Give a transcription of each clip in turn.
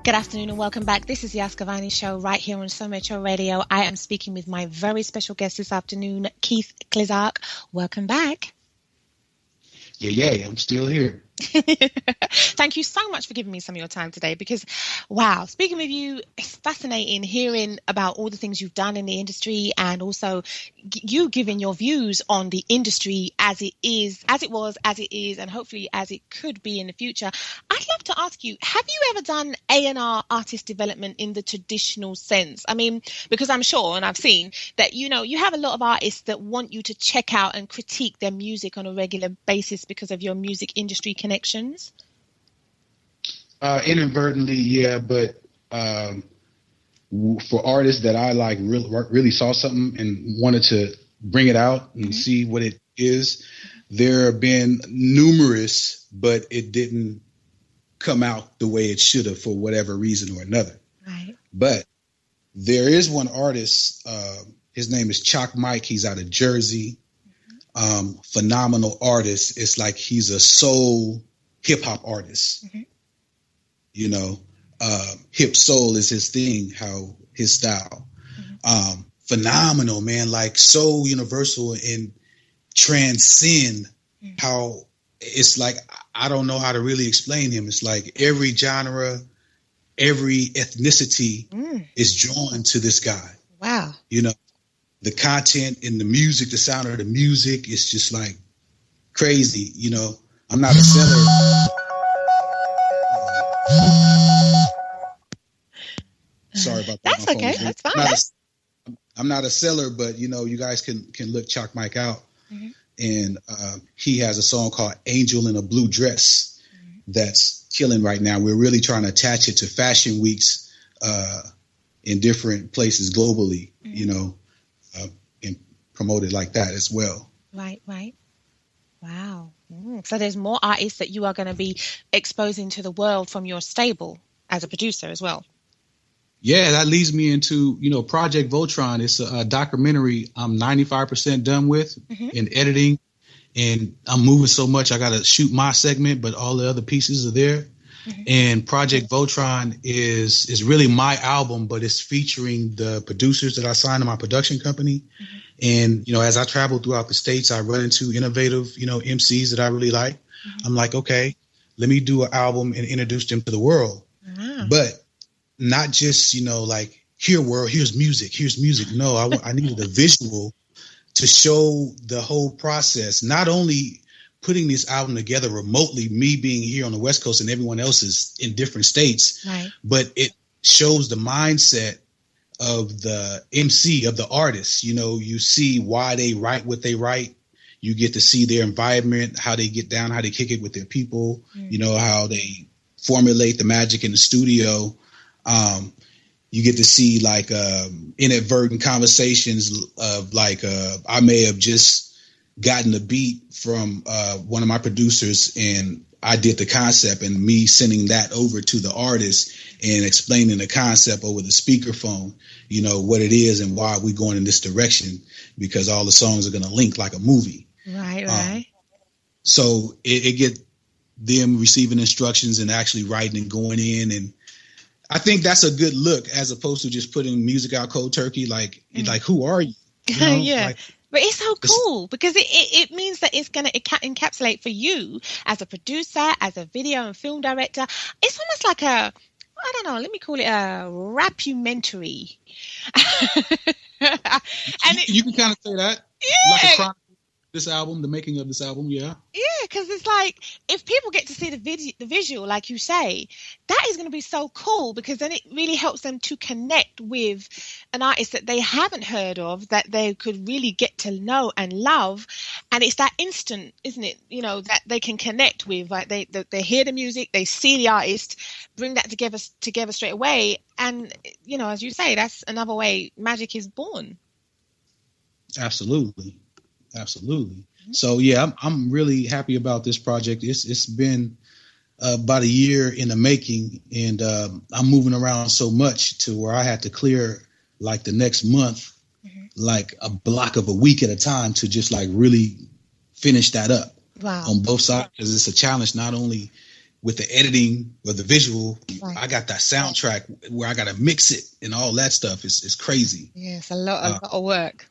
Good afternoon and welcome back. This is the Ask Avani Show right here on Sometro Radio. I am speaking with my very special guest this afternoon, Keith-clizark. Welcome back. Yeah, I'm still here. Thank you so much for giving me some of your time today because, wow, speaking with you, it's fascinating hearing about all the things you've done in the industry and also you giving your views on the industry as it is, as it was, as it is, and hopefully as it could be in the future. I'd love to ask you, have you ever done A&R artist development in the traditional sense? I mean, because I'm sure and I've seen that, you know, you have a lot of artists that want you to check out and critique their music on a regular basis because of your music industry connections. Inadvertently, yeah, but for artists that I like really saw something and wanted to bring it out and see what it is, there have been numerous, but it didn't come out the way it should have for whatever reason or another. Right. But there is one artist, his name is Chalk Mike. He's out of Jersey. Phenomenal artist. It's like he's a soul hip hop artist. You know, hip soul is his thing, how his style. Phenomenal, man, like so universal and transcend how it's like, I don't know how to really explain him. It's like every genre, every ethnicity is drawn to this guy. Wow. You know, the content and the music, the sound of the music is just like crazy. You know, I'm not a seller. Sorry about that. That's okay. That's fine. I'm not a seller, but you know, you guys can look Chalk Mike out. And he has a song called Angel in a Blue Dress that's killing right now. We're really trying to attach it to fashion weeks in different places globally, you know, and promote it like that as well. Right. Wow. So there's more artists that you are going to be exposing to the world from your stable as a producer as well. Yeah, that leads me into, you know, Project Voltron. It's a documentary I'm 95% done with in editing, and I'm moving so much I got to shoot my segment, but all the other pieces are there. And Project Voltron is really my album, but it's featuring the producers that I signed to my production company. And, you know, as I travel throughout the States, I run into innovative, you know, MCs that I really like. I'm like, okay, let me do an album and introduce them to the world. But not just, you know, like, here, world, here's music. No, I needed a visual to show the whole process, not only putting this album together remotely, me being here on the West Coast and everyone else is in different states, but it shows the mindset of the MC, of the artist. You know, you see why they write what they write. You get to see their environment, how they get down, how they kick it with their people, you know, how they formulate the magic in the studio. You get to see like inadvertent conversations of like I may have just gotten a beat from one of my producers and I did the concept, and me sending that over to the artist and explaining the concept over the speakerphone, you know, what it is and why we're going in this direction, because all the songs are going to link like a movie. Right. So it get them receiving instructions and actually writing and going in, and I think that's a good look as opposed to just putting music out cold turkey. Like, like, who are you? You know? Yeah. Like, but it's so cool because it means that it's going to encapsulate for you as a producer, as a video and film director. It's almost like I don't know, let me call it a rapumentary. And you can kind of say that. Yeah. Like this album, the making of this album, yeah. Yeah, because it's like, if people get to see the visual, like you say, that is going to be so cool, because then it really helps them to connect with an artist that they haven't heard of, that they could really get to know and love. And it's that instant, isn't it? You know, that they can connect with. Like they hear the music, they see the artist, bring that together straight away. And, you know, as you say, that's another way magic is born. Absolutely. So yeah, I'm really happy about this project. It's been about a year in the making, and I'm moving around so much to where I had to clear like the next month, like a block of a week at a time to just like really finish that up on both sides, because it's a challenge not only with the editing or the visual, I got that soundtrack where I got to mix it and all that stuff. It's crazy. Yeah, it's a lot of work.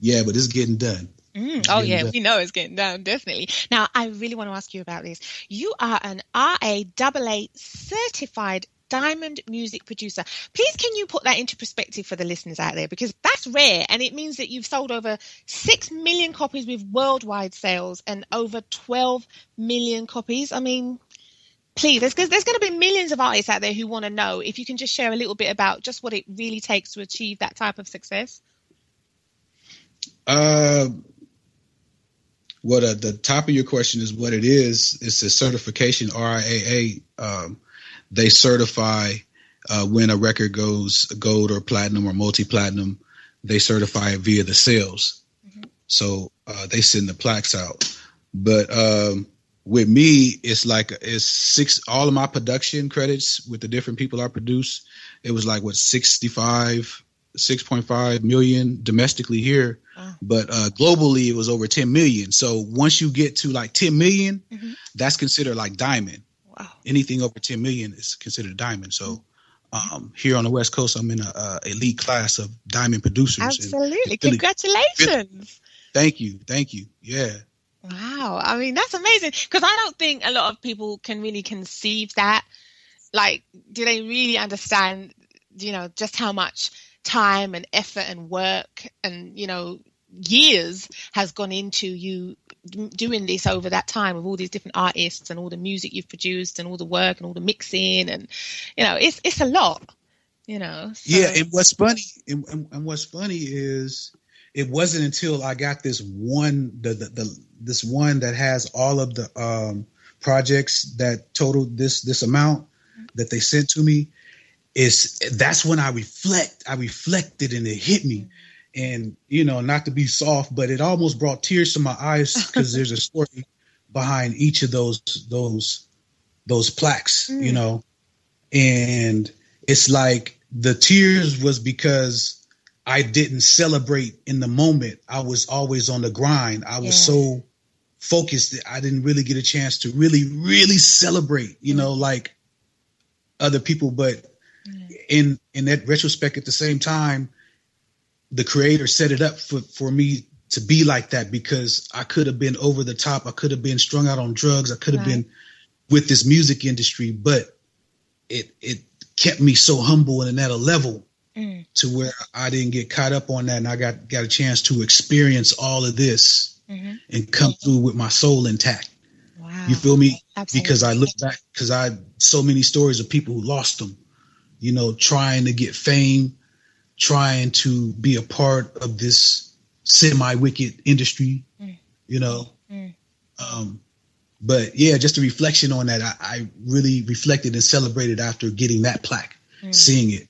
Yeah, but it's getting done. Done. We know it's getting done, definitely. Now, I really want to ask you about this. You are an RIAA certified diamond music producer. Please, can you put that into perspective for the listeners out there? Because that's rare, and it means that you've sold over 6 million copies with worldwide sales and over 12 million copies. I mean, please, there's going to be millions of artists out there who want to know if you can just share a little bit about just what it really takes to achieve that type of success. The top of your question is what it is. It's a certification, RIAA. They certify when a record goes gold or platinum or multi-platinum. They certify it via the sales. So they send the plaques out. But with me, it's 6. All of my production credits with the different people I produce, it was like 6.5 million domestically here. But globally, it was over 10 million. So once you get to like 10 million, that's considered like diamond. Wow. Anything over 10 million is considered diamond. So here on the West Coast, I'm in a elite class of diamond producers. Absolutely. Congratulations. Thank you. Yeah. Wow. I mean, that's amazing, because I don't think a lot of people can really conceive that. Like, do they really understand, just how much time and effort and work and, years has gone into you doing this over that time with all these different artists and all the music you've produced and all the work and all the mixing and, it's a lot, So. Yeah. And what's funny is it wasn't until I got this one, this one that has all of the projects that totaled this amount that they sent to me. That's when I reflected and it hit me. And, not to be soft, but it almost brought tears to my eyes because there's a story behind each of those plaques, and it's like the tears was because I didn't celebrate in the moment. I was always on the grind. I was so focused that I didn't really get a chance to really, really celebrate, like other people. But in that retrospect, at the same time, the creator set it up for me to be like that, because I could have been over the top. I could have been strung out on drugs. I could have been with this music industry, but it kept me so humble and at a level to where I didn't get caught up on that. And I got a chance to experience all of this and come through with my soul intact. Wow. You feel me? Absolutely. Because I look back, because I had so many stories of people who lost them, trying to get fame, trying to be a part of this semi-wicked industry, But yeah, just a reflection on that. I really reflected and celebrated after getting that plaque, seeing it,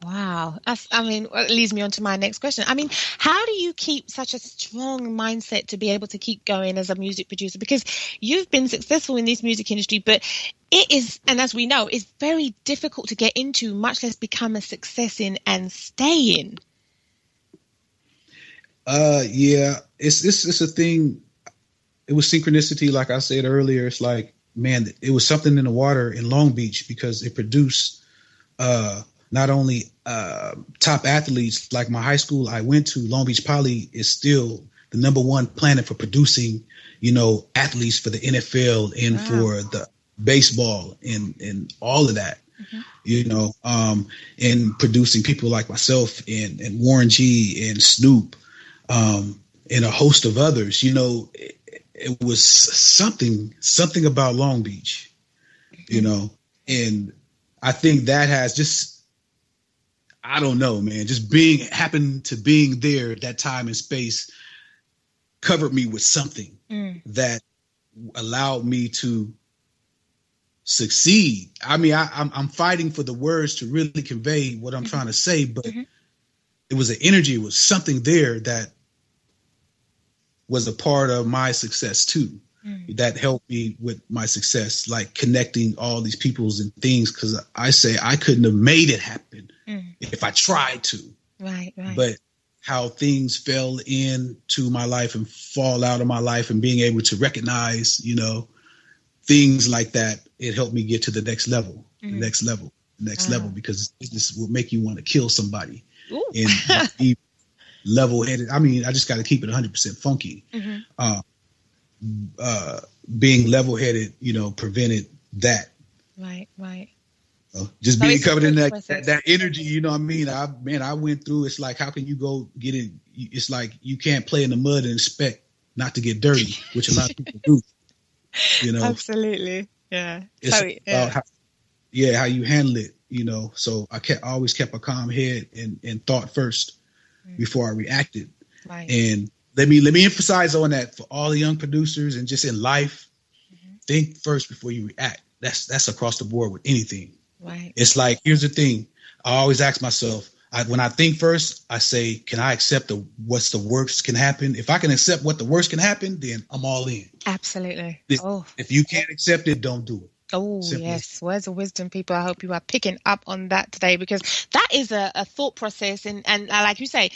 Wow. It leads me on to my next question. I mean, how do you keep such a strong mindset to be able to keep going as a music producer? Because you've been successful in this music industry, but it is, and as we know, it's very difficult to get into, much less become a success in and stay in. Yeah, it's a thing. It was synchronicity. Like I said earlier, it's like, man, it was something in the water in Long Beach, because it produced, not only top athletes. Like my high school I went to, Long Beach Poly, is still the number one planet for producing, athletes for the NFL and for the baseball and all of that, and producing people like myself and Warren G and Snoop, and a host of others. It was something about Long Beach, and I think that has just, I don't know, man, just being there at that time and space covered me with something that allowed me to succeed. I mean, I'm fighting for the words to really convey what I'm trying to say, but it was an energy, it was something there that was a part of my success too. That helped me with my success, like connecting all these peoples and things. Because I say I couldn't have made it happen if I tried to. Right. But how things fell into my life and fall out of my life, and being able to recognize, things like that, it helped me get to the next level, level, because this will make you want to kill somebody. Ooh. And be level-headed. I mean, I just got to keep it 100% funky. Being level-headed, prevented that. Right. Just being covered in that energy, you know what I mean? I went through, it's like, how can you go get in? It's like you can't play in the mud and expect not to get dirty, which a lot of people do. Absolutely. Yeah. It's about how you handle it, So I always kept a calm head and thought first before I reacted. Right. And let me emphasize on that for all the young producers and just in life. Think first before you react. That's across the board with anything. Right. It's like, here's the thing. I always ask myself, when I think first, I say, can I accept what's the worst can happen? If I can accept what the worst can happen, then I'm all in. Absolutely. If you can't accept it, don't do it. Oh, yes. Words of wisdom, people. I hope you are picking up on that today, because that is a thought process. And like you say,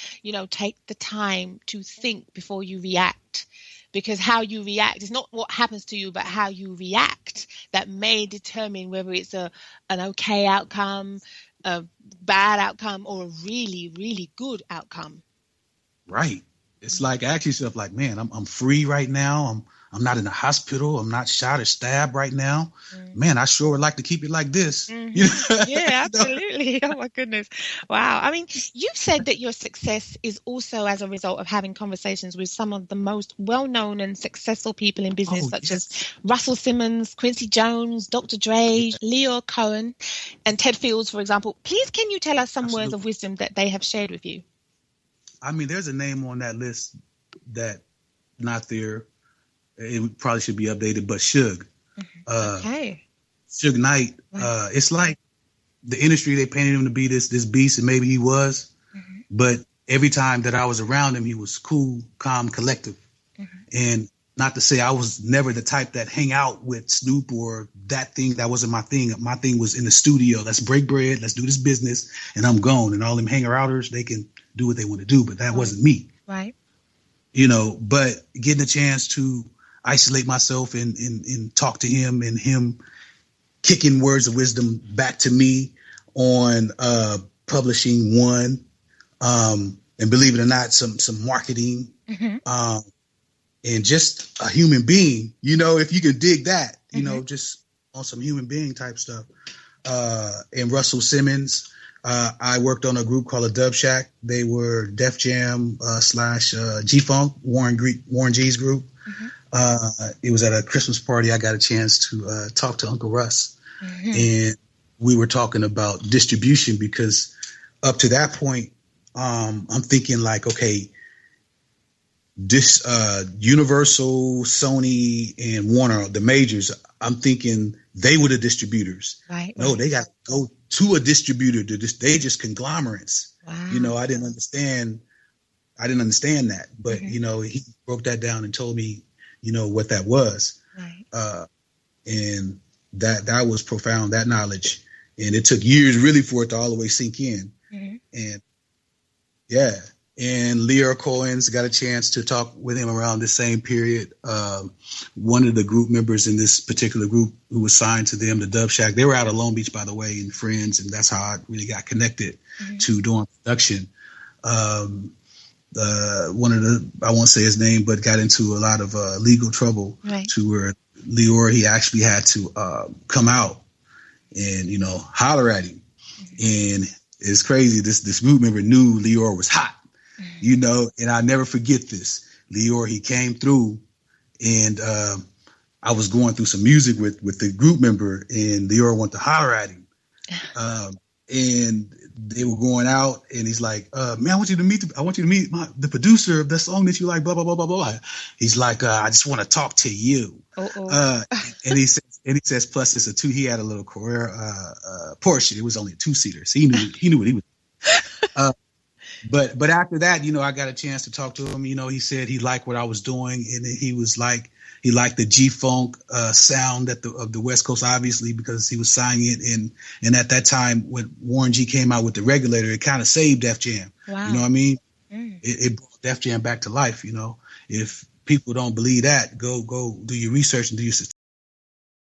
take the time to think before you react, because how you react is not what happens to you, but how you react that may determine whether it's an okay outcome, a bad outcome, or a really, really good outcome. Right. It's like, ask yourself, like, man, I'm free right now. I'm not in a hospital. I'm not shot or stabbed right now. Man, I sure would like to keep it like this. Yeah, absolutely. Oh, my goodness. Wow. I mean, you said that your success is also as a result of having conversations with some of the most well-known and successful people in business, such as Russell Simmons, Quincy Jones, Dr. Dre, Leo Cohen, and Ted Fields, for example. Please, can you tell us some words of wisdom that they have shared with you? I mean, there's a name on that list that not there. It probably should be updated, but Suge. Suge Knight. It's like the industry, they painted him to be this beast, and maybe he was. But every time that I was around him, he was cool, calm, collective. And not to say I was never the type that hang out with Snoop or that thing. That wasn't my thing. My thing was in the studio. Let's break bread. Let's do this business. And I'm gone. And all them hanger-outers, they can do what they want to do. But that wasn't me. Right. But getting a chance to isolate myself and talk to him, and him kicking words of wisdom back to me on publishing one, and believe it or not, some marketing, and just a human being, if you can dig that, just on some human being type stuff. And Russell Simmons, I worked on a group called a Dub Shack. They were Def Jam / G-Funk, Warren G's group. It was at a Christmas party. I got a chance to talk to Uncle Russ, and we were talking about distribution, because up to that point, I'm thinking like, okay, this Universal, Sony, and Warner, the majors, I'm thinking they were the distributors. Right. No, they got to go to a distributor. They just conglomerates. Wow. I didn't understand that, but he broke that down and told me, what that was. Right. And that was profound, that knowledge. And it took years really for it to all the way sink in. And and Leo Cohen's got a chance to talk with him around the same period. One of the group members in this particular group who was signed to them, the Dub Shack, they were out of Long Beach, by the way, and friends. And that's how I really got connected to doing production. One of the, I won't say his name, but got into a lot of legal trouble to where Lior, he actually had to come out and, holler at him. And it's crazy. This group member knew Lior was hot, and I'll never forget this. Lior, he came through, and I was going through some music with the group member, and Lior wanted to holler at him. And they were going out, and he's like, man, I want you to meet the producer of the song that you like, blah, blah, blah, blah, blah. He's like, I just want to talk to you. And he says, plus it's he had a little Carrera Porsche. It was only a 2-seater. So he knew what he was. But after that, I got a chance to talk to him. He said he liked what I was doing, and he was like, he liked the G-Funk sound of the West Coast, obviously, because he was signing it. And at that time, when Warren G came out with the Regulator, it kind of saved Def Jam. Wow. You know what I mean? It brought Def Jam back to life. If people don't believe that, go do your research and do your